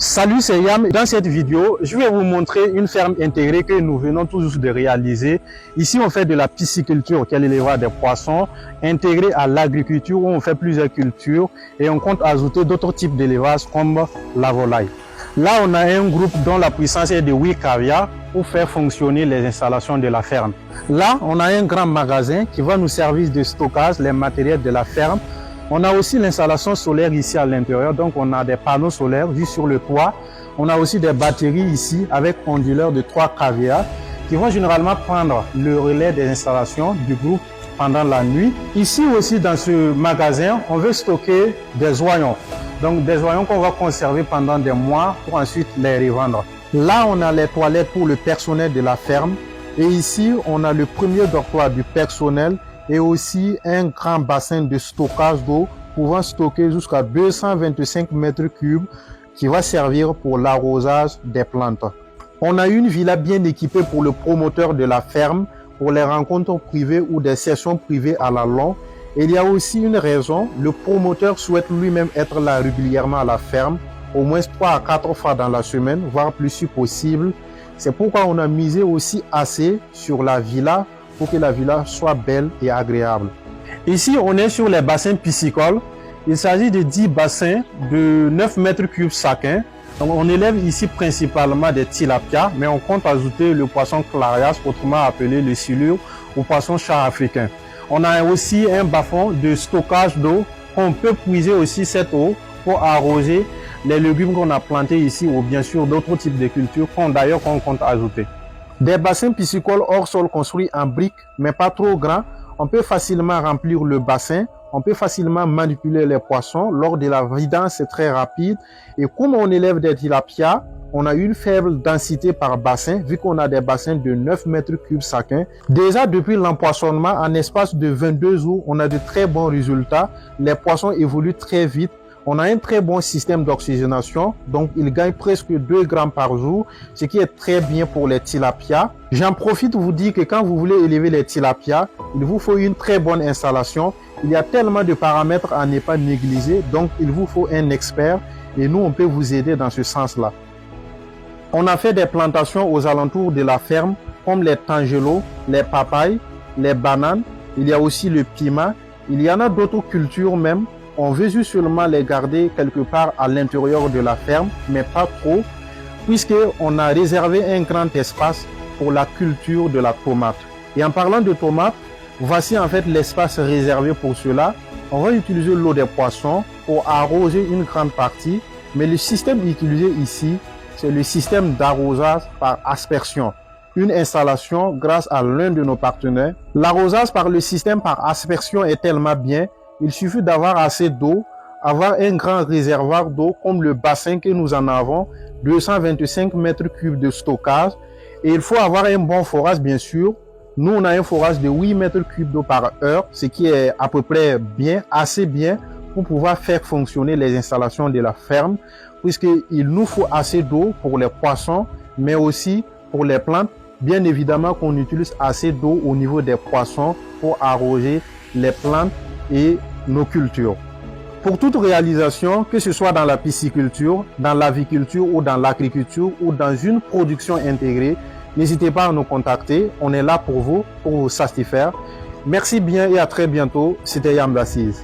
Salut, c'est Yam. Dans cette vidéo, je vais vous montrer une ferme intégrée que nous venons tout juste de réaliser. Ici, on fait de la pisciculture, qui est l'élevage des poissons, intégré à l'agriculture où on fait plusieurs cultures et on compte ajouter d'autres types d'élevage comme la volaille. Là, on a un groupe dont la puissance est de 8 caviars pour faire fonctionner les installations de la ferme. Là, on a un grand magasin qui va nous servir de stockage, les matériels de la ferme. On a aussi l'installation solaire ici à l'intérieur, donc on a des panneaux solaires juste sur le toit. On a aussi des batteries ici avec onduleurs de 3 caviars qui vont généralement prendre le relais des installations du groupe pendant la nuit. Ici aussi dans ce magasin, on veut stocker des oignons. Donc des oignons qu'on va conserver pendant des mois pour ensuite les revendre. Là, on a les toilettes pour le personnel de la ferme. Et ici, on a le premier dortoir du personnel et aussi un grand bassin de stockage d'eau pouvant stocker jusqu'à 225 mètres cubes qui va servir pour l'arrosage des plantes. On a une villa bien équipée pour le promoteur de la ferme, pour les rencontres privées ou des sessions privées à la longue. Et il y a aussi une raison, le promoteur souhaite lui-même être là régulièrement à la ferme, au moins 3 à 4 fois dans la semaine, voire plus si possible. C'est pourquoi on a misé aussi assez sur la villa pour que la villa soit belle et agréable. Ici, on est sur les bassins piscicoles. Il s'agit de 10 bassins de 9 mètres cubes chacun. Donc, on élève ici principalement des tilapias, mais on compte ajouter le poisson clarias, autrement appelé le silure, ou poisson chat africain. On a aussi un bas-fond de stockage d'eau. On peut puiser aussi cette eau pour arroser les légumes qu'on a plantés ici ou bien sûr d'autres types de cultures qu'on compte ajouter. Des bassins piscicoles hors sol construits en briques, mais pas trop grands. On peut facilement remplir le bassin. On peut facilement manipuler les poissons. Lors de la vidange, c'est très rapide. Et comme on élève des tilapias, on a une faible densité par bassin, vu qu'on a des bassins de 9 mètres cubes chacun. Déjà, depuis l'empoisonnement, en espace de 22 jours, on a de très bons résultats. Les poissons évoluent très vite. On a un très bon système d'oxygénation, donc ils gagnent presque 2 grammes par jour, ce qui est très bien pour les tilapias. J'en profite pour vous dire que quand vous voulez élever les tilapias, il vous faut une très bonne installation. Il y a tellement de paramètres à ne pas négliger, donc il vous faut un expert et nous, on peut vous aider dans ce sens-là. On a fait des plantations aux alentours de la ferme, comme les tangelos, les papayes, les bananes. Il y a aussi le piment. Il y en a d'autres cultures même. On veut juste seulement les garder quelque part à l'intérieur de la ferme, mais pas trop, puisqu'on a réservé un grand espace pour la culture de la tomate. Et en parlant de tomates, voici en fait l'espace réservé pour cela. On va utiliser l'eau des poissons pour arroser une grande partie, mais le système utilisé ici, c'est le système d'arrosage par aspersion. Une installation grâce à l'un de nos partenaires. L'arrosage par le système par aspersion est tellement bien. Il suffit d'avoir assez d'eau, avoir un grand réservoir d'eau comme le bassin que nous en avons, 225 mètres cubes de stockage. Et il faut avoir un bon forage, bien sûr. Nous, on a un forage de 8 mètres cubes d'eau par heure, ce qui est à peu près bien, assez bien pour pouvoir faire fonctionner les installations de la ferme, puisqu'il nous faut assez d'eau pour les poissons, mais aussi pour les plantes. Bien évidemment qu'on utilise assez d'eau au niveau des poissons pour arroser les plantes et nos cultures. Pour toute réalisation, que ce soit dans la pisciculture, dans l'aviculture ou dans l'agriculture ou dans une production intégrée, n'hésitez pas à nous contacter. On est là pour vous satisfaire. Merci bien et à très bientôt. C'était Yam d'Assise.